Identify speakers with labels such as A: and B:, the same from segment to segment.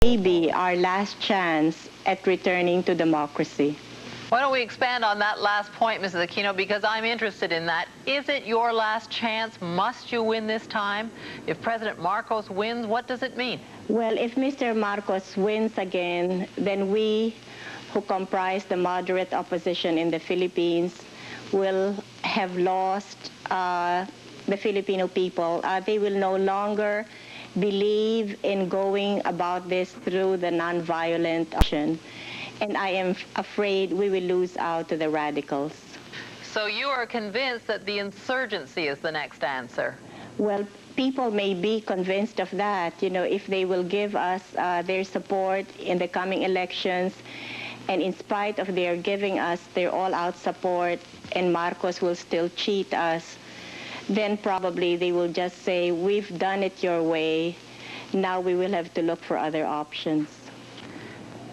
A: may be our last chance at returning to democracy.
B: Why don't we expand on that last point, Mrs. Aquino, because I'm interested in that. Is it your last chance? Must you win this time? If President Marcos wins, what does it mean?
A: Well, if Mr. Marcos wins again, then we, who comprise the moderate opposition in the Philippines, will have lost the Filipino people. They will no longer believe in going about this through the nonviolent option. And I am afraid we will lose out to the radicals.
B: So you are convinced that the insurgency is the next answer?
A: Well, people may be convinced of that, you know, if they will give us their support in the coming elections, and in spite of their giving us their all-out support, and Marcos will still cheat us, then probably they will just say, we've done it your way, now we will have to look for other options.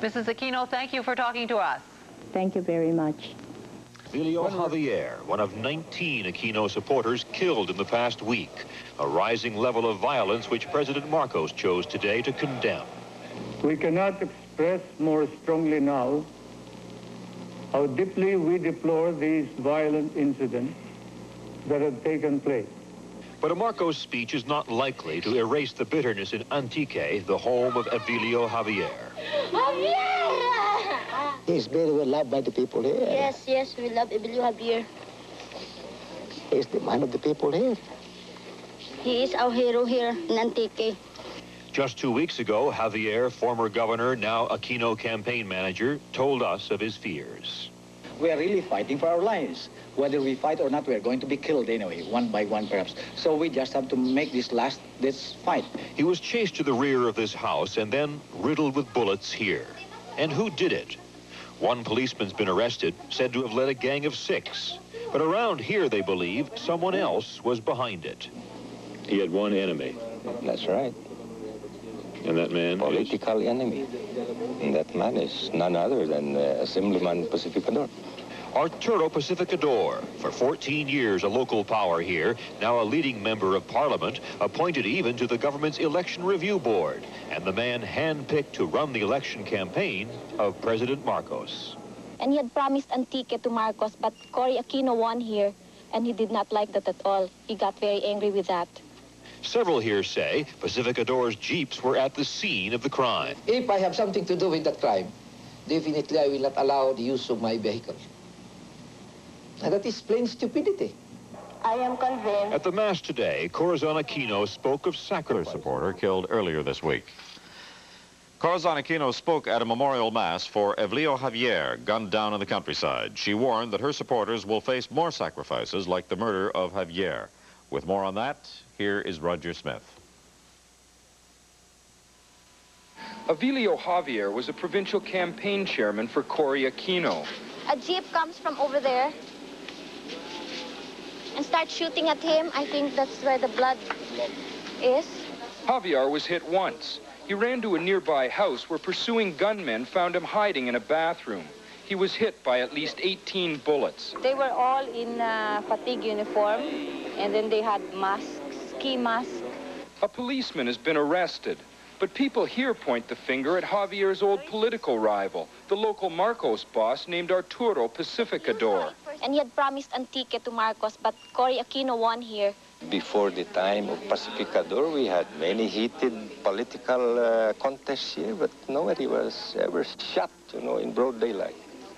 B: Mrs. Aquino, thank you for talking to us.
A: Thank you very much.
C: Evelio Javier, one of 19 Aquino supporters killed in the past week, a rising level of violence which President Marcos chose today to condemn.
D: We cannot express more strongly now how deeply we deplore these violent incidents that have taken place.
C: But a Marcos speech is not likely to erase the bitterness in Antique, the home of Evelio Javier.
E: Javier!
F: He's very well loved by the people here.
E: Yes, yes, we love Evelio Javier.
F: He's the man of the people here.
E: He is our hero here in Antique.
C: Just 2 weeks ago, Javier, former governor, now Aquino campaign manager, told us of his fears.
G: We are really fighting for our lives. Whether we fight or not, we are going to be killed anyway, one by one perhaps. So we just have to make this fight.
C: He was chased to the rear of this house and then riddled with bullets here. And who did it? One policeman's been arrested, said to have led a gang of 6. But around here, they believe, someone else was behind it.
H: He had one enemy.
F: That's right.
H: And that man
F: Political enemy. And that man is none other than Assemblyman Pacificador.
C: Arturo Pacificador, for 14 years a local power here, now a leading member of parliament, appointed even to the government's election review board, and the man handpicked to run the election campaign of President Marcos.
I: And he had promised Antique to Marcos, but Cory Aquino won here, and he did not like that at all. He got very angry with that.
C: Several here say Pacificador's jeeps were at the scene of the crime.
J: If I have something to do with that crime, definitely I will not allow the use of my vehicle. And that is plain stupidity.
A: I am convinced.
C: At the Mass today, Corazon Aquino spoke of sacrifice.
K: Supporter killed earlier this week. Corazon Aquino spoke at a memorial mass for Evelio Javier, gunned down in the countryside. She warned that her supporters will face more sacrifices like the murder of Javier. With more on that, here is Roger Smith.
L: Evelio Javier was a provincial campaign chairman for Cory Aquino.
I: A jeep comes from over there and starts shooting at him. I think that's where the blood is.
L: Javier was hit once. He ran to a nearby house where pursuing gunmen found him hiding in a bathroom. He was hit by at least 18 bullets.
I: They were all in fatigue uniform, and then they had masks, ski masks.
L: A policeman has been arrested, but people here point the finger at Javier's old political rival, the local Marcos boss named Arturo Pacificador.
I: And he had promised Antique to Marcos, but Cory Aquino won here.
F: Before the time of Pacificador, we had many heated political contests here, but nobody was ever shot, you know, in broad daylight.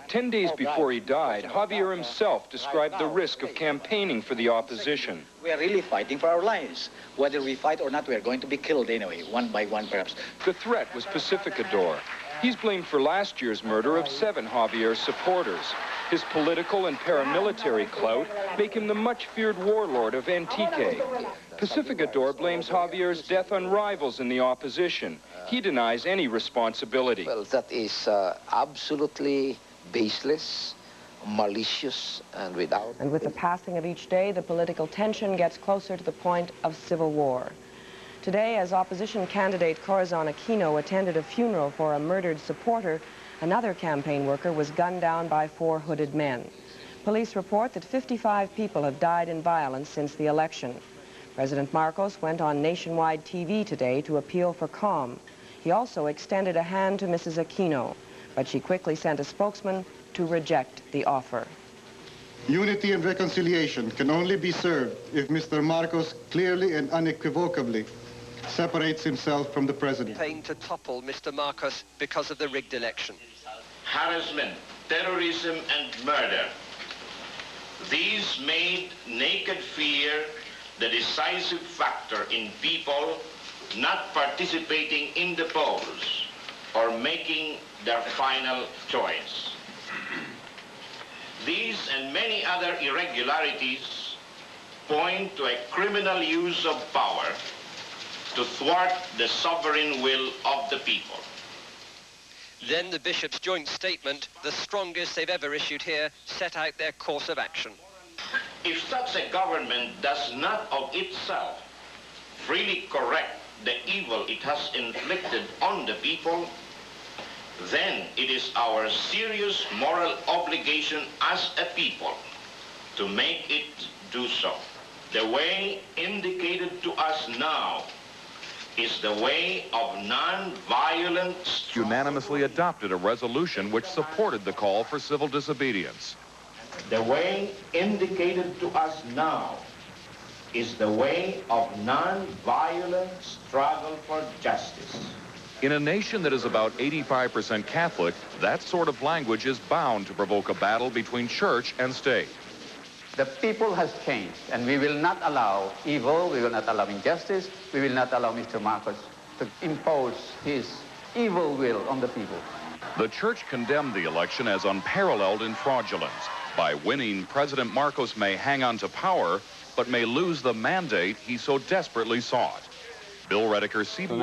L: 10 days before he died, Javier himself described the risk of campaigning for the opposition.
G: We are really fighting for our lives. Whether we fight or not, we are going to be killed anyway, one by one perhaps.
L: The threat was Pacificador. He's blamed for last year's murder of 7 Javier supporters. His political and paramilitary clout make him the much-feared warlord of Antique. Pacificador blames Javier's death on rivals in the opposition. He denies any responsibility.
J: Well, that is absolutely baseless, malicious, and without...
M: And with the passing of each day, the political tension gets closer to the point of civil war. Today, as opposition candidate Corazon Aquino attended a funeral for a murdered supporter, another campaign worker was gunned down by 4 hooded men. Police report that 55 people have died in violence since the election. President Marcos went on nationwide TV today to appeal for calm. He also extended a hand to Mrs. Aquino, but she quickly sent a spokesman to reject the offer.
N: Unity and reconciliation can only be served if Mr. Marcos clearly and unequivocally separates himself from the president.
O: Campaign to topple Mr. Marcos because of the rigged election.
P: Harassment, terrorism, and murder. These made naked fear the decisive factor in people not participating in the polls or making their final choice. These and many other irregularities point to a criminal use of power to thwart the sovereign will of the people.
O: Then the bishops' joint statement, the strongest they've ever issued here, set out their course of action.
P: If such a government does not of itself freely correct the evil it has inflicted on the people, then it is our serious moral obligation as a people to make it do so. The way indicated to us now is the way of non-violent...
Q: Unanimously adopted a resolution which supported the call for civil disobedience.
P: The way indicated to us now is the way of non-violent struggle for justice.
Q: In a nation that is about 85% Catholic, that sort of language is bound to provoke a battle between church and state.
R: The people has changed, and we will not allow evil, we will not allow injustice, we will not allow Mr. Marcos to impose his evil will on the people.
Q: The church condemned the election as unparalleled in fraudulence. By winning, President Marcos may hang on to power, but may lose the mandate he so desperately sought. Bill Redeker, CBS.